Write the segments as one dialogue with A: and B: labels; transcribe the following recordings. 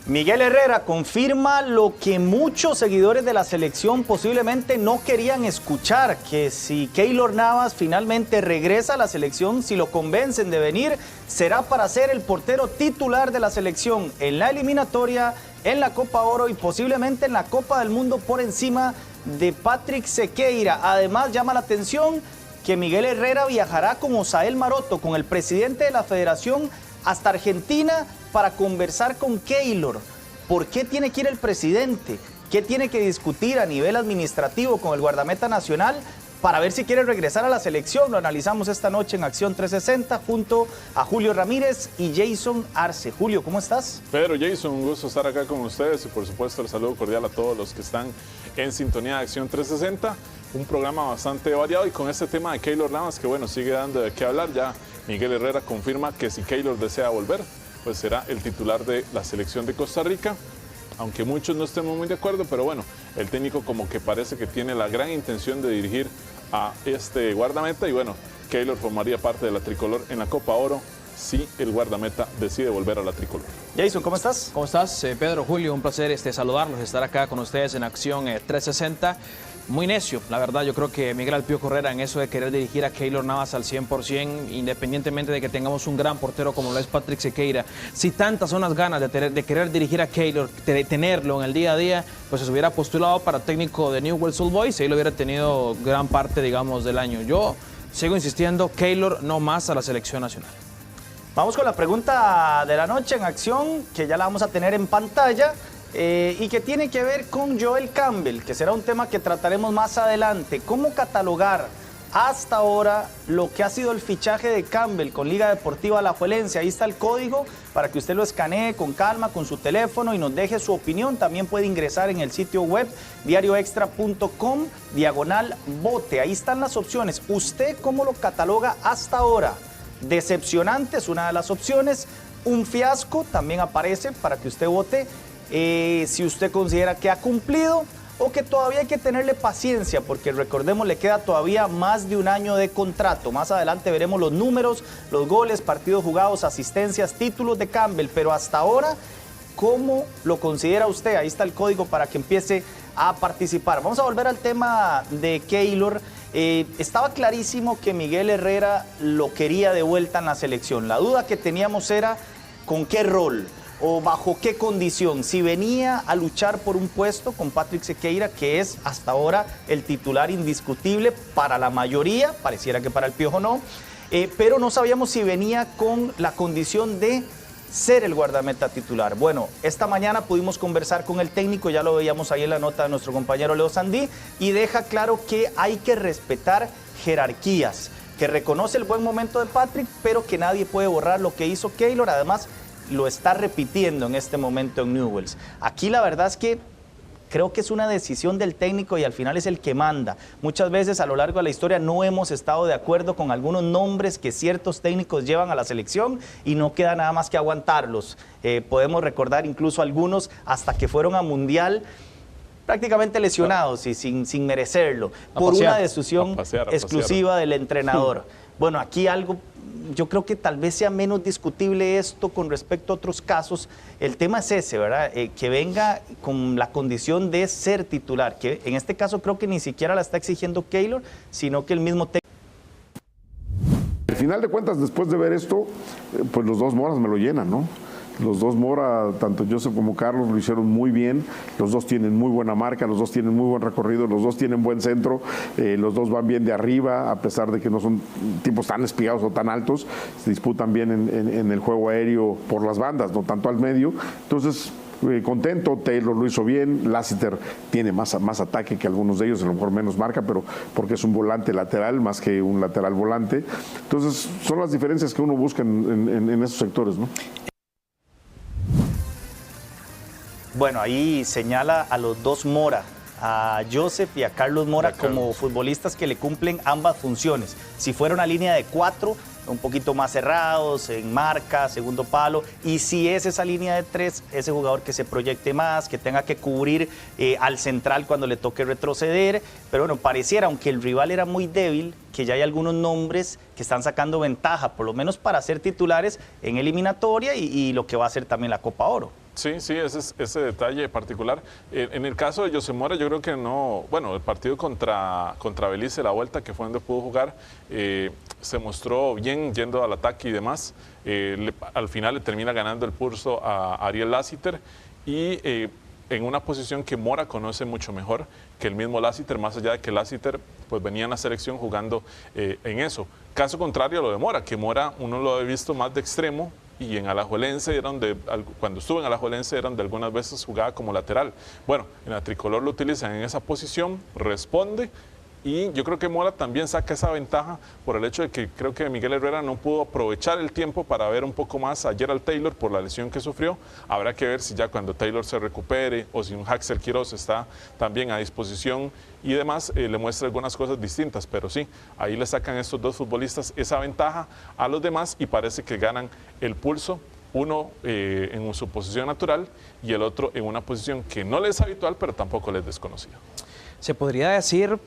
A: Miguel Herrera confirma lo que muchos seguidores de la selección posiblemente no querían escuchar, que si Keylor Navas finalmente regresa a la selección, si lo convencen de venir, será para ser el portero titular de la selección en la eliminatoria, en la Copa Oro y posiblemente en la Copa del Mundo por encima de Patrick Sequeira. Además, llama la atención que Miguel Herrera viajará con Osael Maroto, con el presidente de la federación, hasta Argentina para conversar con Keylor. ¿Por qué tiene que ir el presidente? ¿Qué tiene que discutir a nivel administrativo con el guardameta nacional para ver si quiere regresar a la selección? Lo analizamos esta noche en Acción 360 junto a Julio Ramírez y Jason Arce. Julio, ¿cómo estás?
B: Pedro, Jason, un gusto estar acá con ustedes y por supuesto el saludo cordial a todos los que están en sintonía de Acción 360. Un programa bastante variado y con este tema de Keylor Navas que bueno, sigue dando de qué hablar. Ya Miguel Herrera confirma que si Keylor desea volver, pues será el titular de la selección de Costa Rica, aunque muchos no estemos muy de acuerdo, pero bueno, el técnico como que parece que tiene la gran intención de dirigir a este guardameta y bueno, Keylor formaría parte de la tricolor en la Copa Oro si el guardameta decide volver a la tricolor.
A: Jason, ¿cómo estás?
C: ¿Cómo estás, Pedro, Julio? Un placer saludarlos, estar acá con ustedes en Acción 360. Muy necio, la verdad. Yo creo que Miguel Alpío Herrera en eso de querer dirigir a Keylor Navas al 100%, independientemente de que tengamos un gran portero como lo es Patrick Sequeira. Si tantas son las ganas de querer dirigir a Keylor, de tenerlo en el día a día, pues se hubiera postulado para técnico de Newell's Old Boys y ahí lo hubiera tenido gran parte, digamos, del año. Yo sigo insistiendo, Keylor no más a la selección nacional.
A: Vamos con la pregunta de la noche en Acción, que ya la vamos a tener en pantalla. Y que tiene que ver con Joel Campbell, que será un tema que trataremos más adelante. ¿Cómo catalogar hasta ahora lo que ha sido el fichaje de Campbell con Liga Deportiva Alajuelense? Ahí está el código para que usted lo escanee con calma con su teléfono y nos deje su opinión. También puede ingresar en el sitio web diarioextra.com/vote. Ahí están las opciones. ¿Usted cómo lo cataloga hasta ahora? Decepcionante es una de las opciones. Un fiasco también aparece para que usted vote. Si usted considera que ha cumplido o que todavía hay que tenerle paciencia, porque recordemos, le queda todavía más de un año de contrato. Más adelante veremos los números, los goles, partidos jugados, asistencias, títulos de Campbell, pero hasta ahora, ¿cómo lo considera usted? Ahí está el código para que empiece a participar. Vamos a volver al tema de Keylor. Estaba clarísimo que Miguel Herrera lo quería de vuelta en la selección. La duda que teníamos era con qué rol o bajo qué condición, si venía a luchar por un puesto con Patrick Sequeira, que es hasta ahora el titular indiscutible para la mayoría, pareciera que para el Piojo no, pero no sabíamos si venía con la condición de ser el guardameta titular. Bueno, esta mañana pudimos conversar con el técnico, ya lo veíamos ahí en la nota de nuestro compañero Leo Sandí, y deja claro que hay que respetar jerarquías, que reconoce el buen momento de Patrick, pero que nadie puede borrar lo que hizo Keylor. Además, lo está repitiendo en este momento en Newell's. Aquí la verdad es que creo que es una decisión del técnico y al final es el que manda. Muchas veces a lo largo de la historia no hemos estado de acuerdo con algunos nombres que ciertos técnicos llevan a la selección y no queda nada más que aguantarlos. Podemos recordar incluso algunos hasta que fueron a Mundial prácticamente lesionados y sin merecerlo, por una decisión exclusiva del entrenador. Bueno, aquí algo, yo creo que tal vez sea menos discutible esto con respecto a otros casos. El tema es ese, ¿verdad? Que venga con la condición de ser titular, que en este caso creo que ni siquiera la está exigiendo Keylor, sino que el mismo técnico.
D: Al final de cuentas, después de ver esto, pues los dos Moras me lo llenan, ¿no? Los dos Mora, tanto Joseph como Carlos, lo hicieron muy bien. Los dos tienen muy buena marca, los dos tienen muy buen recorrido, los dos tienen buen centro, los dos van bien de arriba, a pesar de que no son tipos tan espigados o tan altos. Se disputan bien en el juego aéreo por las bandas, no tanto al medio. Entonces, contento. Taylor lo hizo bien. Lassiter tiene más ataque que algunos de ellos, a lo mejor menos marca, pero porque es un volante lateral más que un lateral volante. Entonces, son las diferencias que uno busca en esos sectores, ¿no?
A: Bueno, ahí señala a los dos Mora, a Joseph y a Carlos Mora como futbolistas que le cumplen ambas funciones. Si fuera una línea de 4, un poquito más cerrados, en marca, segundo palo, y si es esa línea de 3, ese jugador que se proyecte más, que tenga que cubrir al central cuando le toque retroceder. Pero bueno, pareciera, aunque el rival era muy débil, que ya hay algunos nombres que están sacando ventaja, por lo menos para ser titulares en eliminatoria y lo que va a ser también la Copa Oro.
B: Sí, ese detalle particular. En el caso de José Mora, yo creo que no, bueno, el partido contra Belice, la vuelta que fue donde pudo jugar, se mostró bien yendo al ataque y demás. Al final le termina ganando el pulso a Ariel Lassiter y en una posición que Mora conoce mucho mejor que el mismo Lassiter, más allá de que Lassiter pues venía en la selección jugando en eso. Caso contrario a lo de Mora, que Mora uno lo ha visto más de extremo, y en Alajuelense, cuando estuvo en Alajuelense, eran de algunas veces jugaba como lateral. Bueno, en la tricolor lo utilizan en esa posición, responde, y yo creo que Mora también saca esa ventaja por el hecho de que creo que Miguel Herrera no pudo aprovechar el tiempo para ver un poco más a Gerald Taylor por la lesión que sufrió. Habrá que ver si ya cuando Taylor se recupere o si un Haxel Quiroz está también a disposición y demás, le muestra algunas cosas distintas, pero sí, ahí le sacan estos dos futbolistas esa ventaja a los demás y parece que ganan el pulso, uno en su posición natural y el otro en una posición que no les es habitual, pero tampoco les es desconocida.
C: Se podría decir,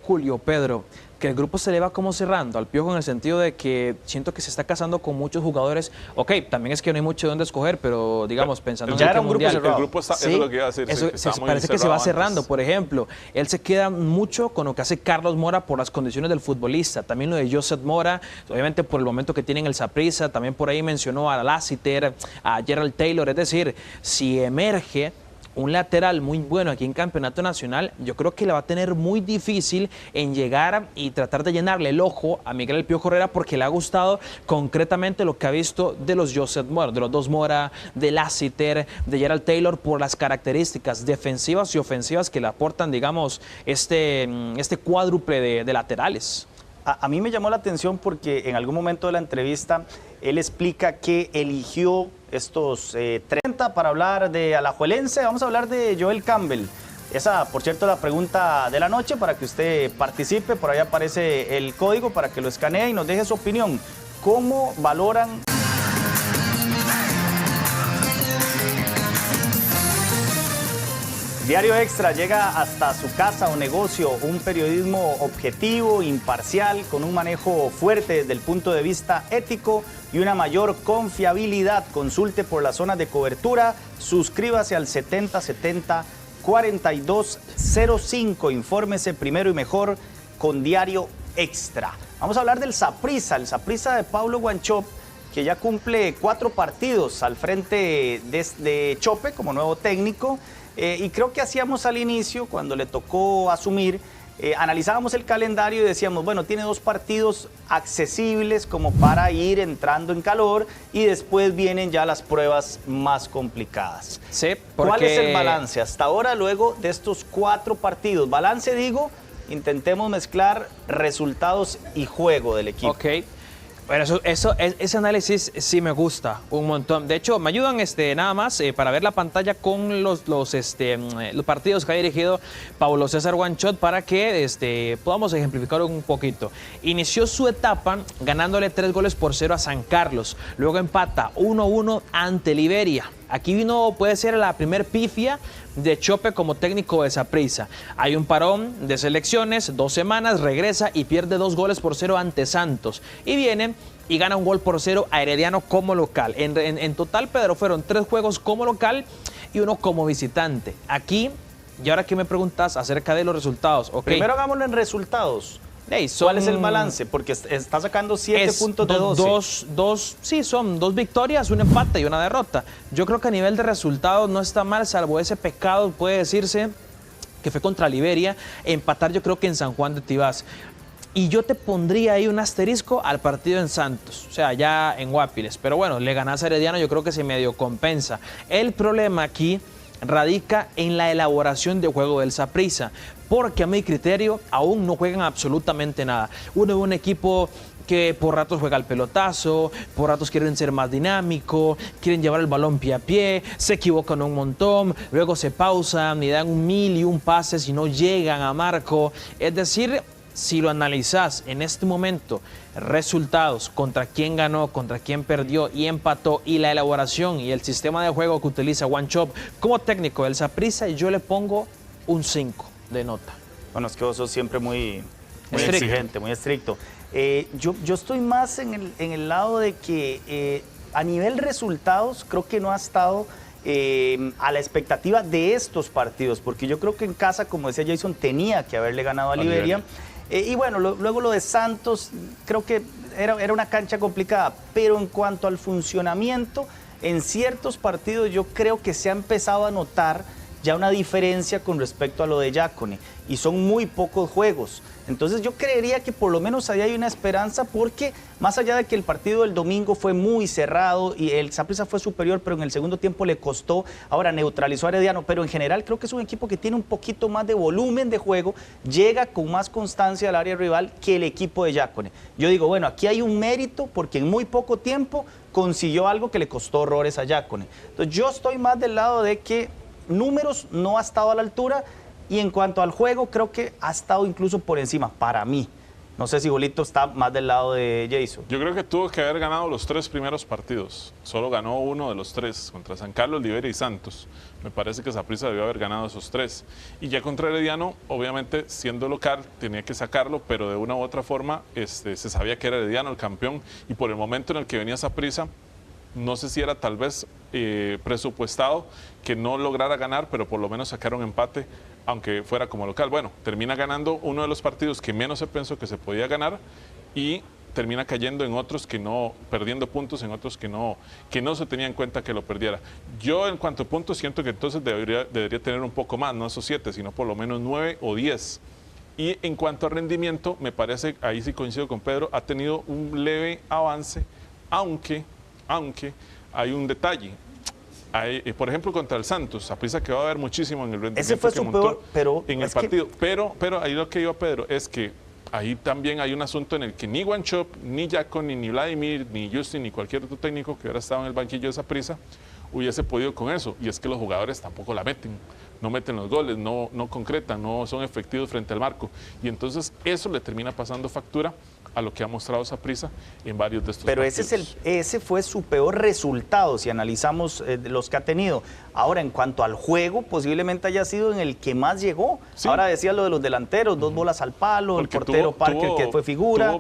C: Julio, Pedro, que el grupo se le va como cerrando al Piojo en el sentido de que siento que se está casando con muchos jugadores. Ok, también es que no hay mucho de dónde escoger, pero digamos, pensando
A: ya
C: en
A: era un grupo
C: mundial,
A: cerrado.
B: El grupo está,
C: sí,
B: eso es lo que iba a decir.
C: eso,
B: sí,
C: parece que se va cerrando.
B: Antes.
C: Por ejemplo, él se queda mucho con lo que hace Carlos Mora por las condiciones del futbolista. También lo de Joseph Mora, obviamente por el momento que tiene en el Saprissa. También por ahí mencionó a Lassiter, a Gerald Taylor. Es decir, si emerge un lateral muy bueno aquí en Campeonato Nacional, yo creo que le va a tener muy difícil en llegar y tratar de llenarle el ojo a Miguel El Piojo Herrera, porque le ha gustado concretamente lo que ha visto de los Joseph Mora, de los dos Mora, de Lassiter, de Gerald Taylor, por las características defensivas y ofensivas que le aportan, digamos, este cuádruple de laterales.
A: A mí me llamó la atención porque en algún momento de la entrevista él explica que eligió estos 30 para hablar de Alajuelense. Vamos a hablar de Joel Campbell. Esa, por cierto, es la pregunta de la noche para que usted participe. Por ahí aparece el código para que lo escanee y nos deje su opinión. ¿Cómo valoran? Diario Extra llega hasta su casa o negocio, un periodismo objetivo, imparcial, con un manejo fuerte desde el punto de vista ético y una mayor confiabilidad. Consulte por las zonas de cobertura, suscríbase al 7070-4205, infórmese primero y mejor con Diario Extra. Vamos a hablar del Saprissa, el Saprissa de Paulo Wanchope, que ya cumple 4 partidos al frente de Chope como nuevo técnico. Y creo que hacíamos al inicio, cuando le tocó asumir, analizábamos el calendario y decíamos, bueno, tiene 2 partidos accesibles como para ir entrando en calor y después vienen ya las pruebas más complicadas.
C: Sí, porque...
A: ¿Cuál es el balance hasta ahora luego de estos 4 partidos? Balance, digo, intentemos mezclar resultados y juego del equipo.
C: Ok. Bueno, ese análisis sí me gusta un montón. De hecho, me ayudan nada más para ver la pantalla con los partidos que ha dirigido Paulo César Wanchope para que podamos ejemplificar un poquito. Inició su etapa ganándole 3-0 a San Carlos. Luego empata 1-1 ante Liberia. Aquí puede ser la primer pifia de Chope como técnico de Saprissa. Hay un parón de selecciones, 2 semanas, regresa y pierde 2-0 ante Santos. Y viene y gana 1-0 a Herediano como local. En total, Pedro, fueron 3 juegos como local y 1 como visitante. Aquí, y ahora que me preguntas acerca de los resultados. Okay.
A: Primero hagámoslo en resultados.
C: Hey,
A: ¿Cuál es el balance? Porque está sacando 7 puntos de 12.
C: Sí, son 2 victorias, un empate y una derrota. Yo creo que a nivel de resultados no está mal, salvo ese pecado, puede decirse, que fue contra Liberia, empatar yo creo que en San Juan de Tibás. Y yo te pondría ahí un asterisco al partido en Santos, o sea, ya en Guapiles. Pero bueno, le ganás a Herediano, yo creo que se medio compensa. El problema aquí radica en la elaboración de juego del Saprissa, porque a mi criterio aún no juegan absolutamente nada. Uno es un equipo que por ratos juega al pelotazo, por ratos quieren ser más dinámico, quieren llevar el balón pie a pie, se equivocan un montón, luego se pausan y dan 1001 pases y no llegan a marco. Es decir, si lo analizás en este momento, resultados, contra quién ganó, contra quién perdió y empató, y la elaboración y el sistema de juego que utiliza Wanchope como técnico del Saprissa, yo le pongo un 5 de nota.
A: Bueno, es que vos sos siempre muy exigente, muy estricto. Yo estoy más en el lado de que a nivel resultados creo que no ha estado a la expectativa de estos partidos, porque yo creo que en casa, como decía Jason, tenía que haberle ganado a Liberia. Y bueno, luego lo de Santos, creo que era una cancha complicada, pero en cuanto al funcionamiento, en ciertos partidos yo creo que se ha empezado a notar ya una diferencia con respecto a lo de Yácone, y son muy pocos juegos. Entonces yo creería que por lo menos ahí hay una esperanza, porque más allá de que el partido del domingo fue muy cerrado y el Saprissa fue superior, pero en el segundo tiempo le costó, ahora neutralizó a Herediano, pero en general creo que es un equipo que tiene un poquito más de volumen de juego, llega con más constancia al área rival que el equipo de Yácone. Yo digo, bueno, aquí hay un mérito porque en muy poco tiempo consiguió algo que le costó horrores a Yácone. Entonces yo estoy más del lado de que números no ha estado a la altura, y en cuanto al juego creo que ha estado incluso por encima para mí. No sé si Julito está más del lado de Jason.
B: Yo creo que tuvo que haber ganado los 3 primeros partidos. Solo ganó uno de los 3, contra San Carlos, Liberia y Santos. Me parece que Saprissa debió haber ganado esos 3. Y ya contra Herediano, obviamente, siendo local, tenía que sacarlo, pero de una u otra forma se sabía que era Herediano el campeón. Y por el momento en el que venía Saprissa, no sé si era tal vez presupuestado que no lograra ganar, pero por lo menos sacaron empate, aunque fuera como local. Bueno, termina ganando uno de los partidos que menos se pensó que se podía ganar y termina cayendo en otros que no, perdiendo puntos en otros que no se tenía en cuenta que lo perdiera. Yo en cuanto a puntos siento que entonces debería tener un poco más, no esos 7, sino por lo menos 9 o 10. Y en cuanto a rendimiento, me parece, ahí sí coincido con Pedro, ha tenido un leve avance, aunque hay un detalle. Por ejemplo, contra el Santos, Saprissa que va a ver muchísimo en el rendimiento.
A: Ese fue su peor, pero
B: en el partido. Pero ahí lo que iba Pedro es que ahí también hay un asunto en el que ni Wanchope, ni Yácone, ni Vladimir, ni Justin, ni cualquier otro técnico que hubiera estado en el banquillo de Saprissa hubiese podido con eso. Y es que los jugadores tampoco la meten. No meten los goles, no concretan, no son efectivos frente al marco. Y entonces eso le termina pasando factura a lo que ha mostrado Saprissa en varios de estos partidos.
A: Pero ese fue su peor resultado, si analizamos los que ha tenido. Ahora, en cuanto al juego, posiblemente haya sido en el que más llegó. Sí. Ahora decía lo de los delanteros, 2 bolas al palo, porque el portero Parker, que fue figura.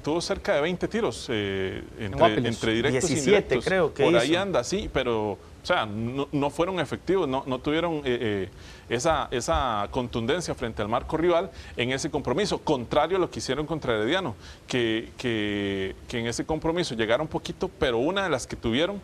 B: Tuvo cerca de 20 tiros entre directos
A: 17,
B: y indirectos.
A: Creo que
B: por ahí anda, sí, pero... O sea, no fueron efectivos, no tuvieron esa contundencia frente al marco rival en ese compromiso, contrario a lo que hicieron contra Herediano, que en ese compromiso llegaron poquito, pero una de las que tuvieron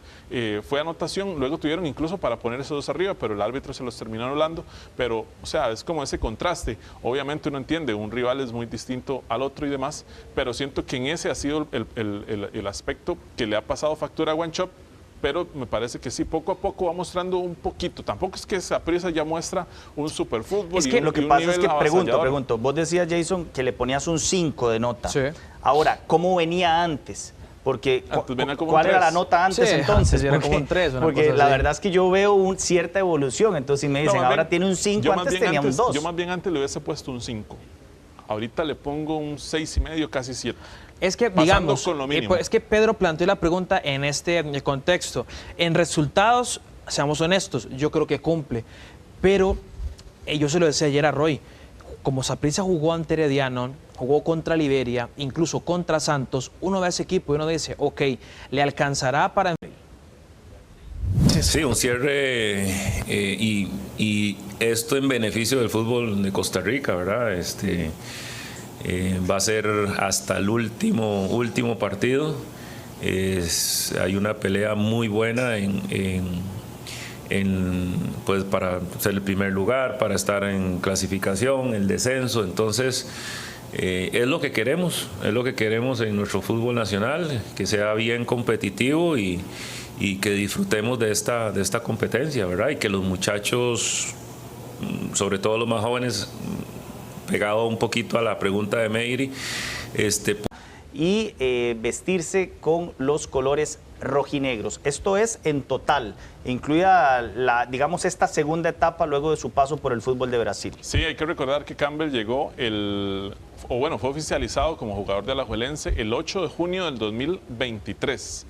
B: fue anotación, luego tuvieron incluso para poner esos 2 arriba, pero el árbitro se los terminó anulando, pero, o sea, es como ese contraste. Obviamente uno entiende, un rival es muy distinto al otro y demás, pero siento que en ese ha sido el aspecto que le ha pasado factura a Wanchope, pero me parece que sí, poco a poco va mostrando un poquito. Tampoco es que Saprissa ya muestra un superfútbol.
A: Es que lo que pasa es que, pregunto, vos decías, Jason, que le ponías un 5 de nota. Sí. Ahora, ¿cómo venía antes? Porque, ¿cuál era la nota antes entonces?
C: Era como un 3.
A: Porque la verdad es que yo veo cierta evolución. Entonces, si me dicen, ahora tiene un 5, antes tenía un 2.
B: Yo más bien antes le hubiese puesto un 5. Ahorita le pongo un 6,5, casi 7.
C: Es que, digamos, es que Pedro planteó la pregunta en este contexto. En resultados, seamos honestos, yo creo que cumple. Pero, yo se lo decía ayer a Roy, como Saprissa jugó ante Herediano, jugó contra Liberia, incluso contra Santos, uno ve a ese equipo y uno dice, ok, ¿le alcanzará para...?
E: Sí, un cierre y esto en beneficio del fútbol de Costa Rica, ¿verdad? Va a ser hasta el último partido. Hay una pelea muy buena pues para ser el primer lugar, para estar en clasificación, el descenso. Entonces, es lo que queremos en nuestro fútbol nacional, que sea bien competitivo y que disfrutemos de esta competencia, ¿verdad? Y que los muchachos, sobre todo los más jóvenes, pegado un poquito a la pregunta de Meiri,
A: y vestirse con los colores rojinegros. Esto es en total, incluida digamos esta segunda etapa luego de su paso por el fútbol de Brasil.
B: Sí, hay que recordar que Campbell llegó fue oficializado como jugador de Alajuelense el 8 de junio del 2023.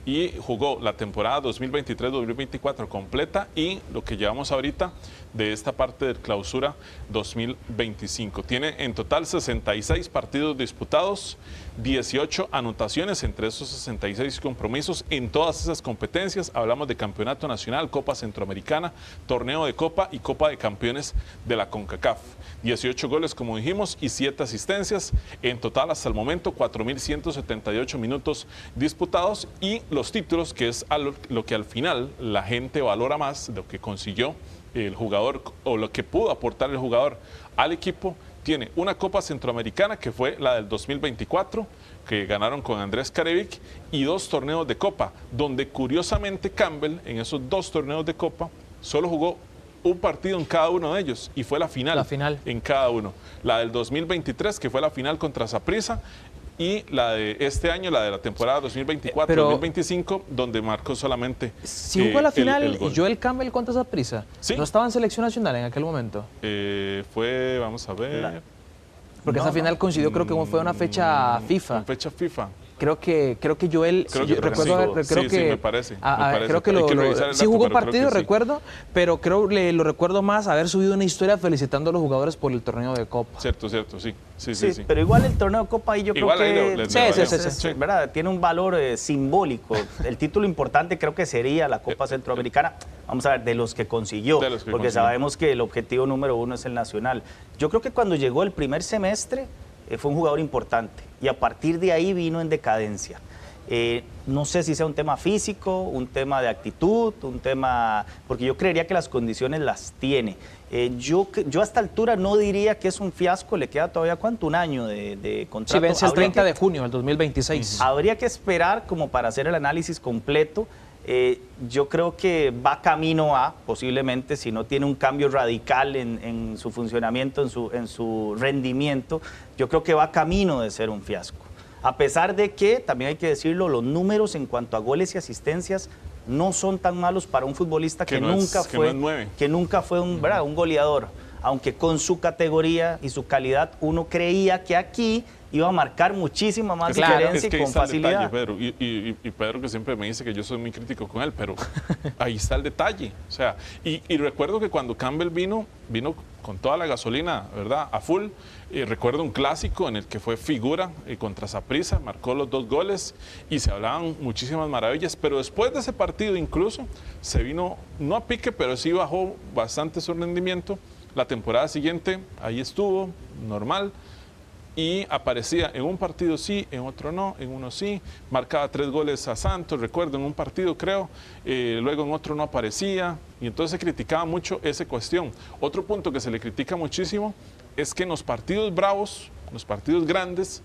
B: y jugó la temporada 2023-2024 completa y lo que llevamos ahorita de esta parte de clausura 2025. Tiene en total 66 partidos disputados, 18 anotaciones entre esos 66 compromisos en todas esas competencias. Hablamos de Campeonato Nacional, Copa Centroamericana, Torneo de Copa y Copa de Campeones de la CONCACAF. 18 goles, como dijimos, y 7 asistencias. En total, hasta el momento, 4.178 minutos disputados y los títulos, que es lo que al final la gente valora más, lo que consiguió el jugador o lo que pudo aportar el jugador al equipo. Tiene una Copa Centroamericana, que fue la del 2024, que ganaron con Andrés Carevic, y 2 torneos de Copa, donde curiosamente Campbell en esos 2 torneos de Copa solo jugó un partido en cada uno de ellos y fue la final en cada uno. La del 2023, que fue la final contra Saprissa, y la de este año, la de la temporada 2024-2025, donde marcó solamente
C: si jugó la final
B: el gol.
C: Joel Campbell contra Saprissa,
B: ¿Sí?
C: ¿no estaba en selección nacional en aquel momento?
B: Fue, vamos a ver...
C: Porque esa final coincidió, creo que fue una fecha FIFA.
B: Una fecha FIFA.
C: Creo que Joel,
B: recuerdo que me parece.
C: Creo que sí jugó partido, recuerdo, pero lo recuerdo más haber subido una historia felicitando a los jugadores por el torneo de Copa.
B: Cierto, sí. Sí.
A: Pero igual el torneo de Copa ahí yo creo que
C: sí.
A: ¿verdad? Tiene un valor simbólico. El título importante creo que sería la Copa Centroamericana, vamos a ver, de los que consiguió, porque sabemos que el objetivo número 1 es el nacional. Yo creo que cuando llegó el primer semestre fue un jugador importante y a partir de ahí vino en decadencia. No sé si sea un tema físico, un tema de actitud, un tema... porque yo creería que las condiciones las tiene. Yo a esta altura no diría que es un fiasco, le queda todavía ¿cuánto? Un año de contrato.
C: Sí, vence el 30 de junio del 2026.
A: Habría que esperar como para hacer el análisis completo. Yo creo que va camino a, posiblemente, si no tiene un cambio radical en su funcionamiento, en su rendimiento, yo creo que va camino de ser un fiasco. A pesar de que, también hay que decirlo, los números en cuanto a goles y asistencias no son tan malos para un futbolista que nunca fue un goleador, aunque con su categoría y su calidad uno creía que aquí iba a marcar muchísima más diferencia y con facilidad.
B: Pedro, y Pedro, que siempre me dice que yo soy muy crítico con él, pero ahí está el detalle. O sea, y recuerdo que cuando Campbell vino con toda la gasolina, ¿verdad?, a full. Recuerdo un clásico en el que fue figura contra Saprissa, marcó los 2 goles y se hablaban muchísimas maravillas, pero después de ese partido incluso se vino, no a pique, pero sí bajó bastante su rendimiento. La temporada siguiente ahí estuvo, normal, y aparecía en un partido sí, en otro no, en uno sí, marcaba 3 goles a Santos, recuerdo, en un partido creo, luego en otro no aparecía, y entonces se criticaba mucho esa cuestión. Otro punto que se le critica muchísimo es que en los partidos bravos, los partidos grandes,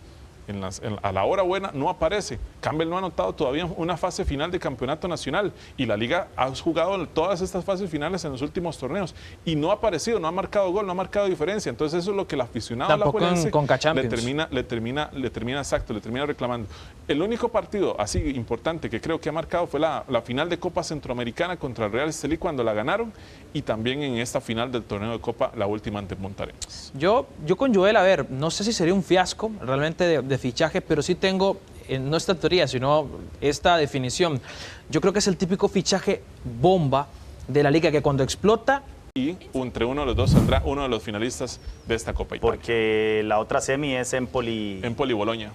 B: a la hora buena no aparece. Campbell no ha anotado todavía una fase final de campeonato nacional y la liga ha jugado todas estas fases finales en los últimos torneos y no ha aparecido, no ha marcado gol, no ha marcado diferencia. Entonces eso es lo que el aficionado alajuelense le termina reclamando. El único partido así importante que creo que ha marcado fue la final de Copa Centroamericana contra el Real Estelí cuando la ganaron, y también en esta final del torneo de Copa, la última ante Montarenas.
C: Yo con Joel, a ver, no sé si sería un fiasco realmente de fichaje, pero sí tengo, no esta teoría, sino esta definición. Yo creo que es el típico fichaje bomba de la liga que cuando explota...
B: Y entre uno de los dos saldrá uno de los finalistas de esta Copa Italia.
A: Porque la otra semi es
B: Empoli-Bolonia.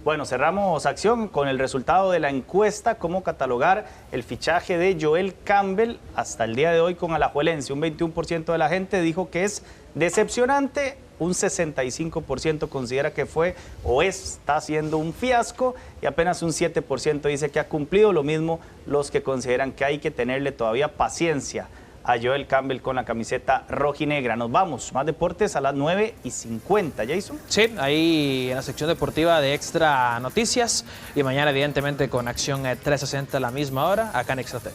A: Bueno, cerramos acción con el resultado de la encuesta, cómo catalogar el fichaje de Joel Campbell hasta el día de hoy con Alajuelense. Un 21% de la gente dijo que es decepcionante, un 65% considera que fue o está siendo un fiasco y apenas un 7% dice que ha cumplido. Lo mismo los que consideran que hay que tenerle todavía paciencia a Joel Campbell con la camiseta rojinegra. Nos vamos, más deportes a las 9:50, Jason.
C: Sí, ahí en la sección deportiva de Extra Noticias y mañana evidentemente con Acción 360 a la misma hora acá en Extra TV.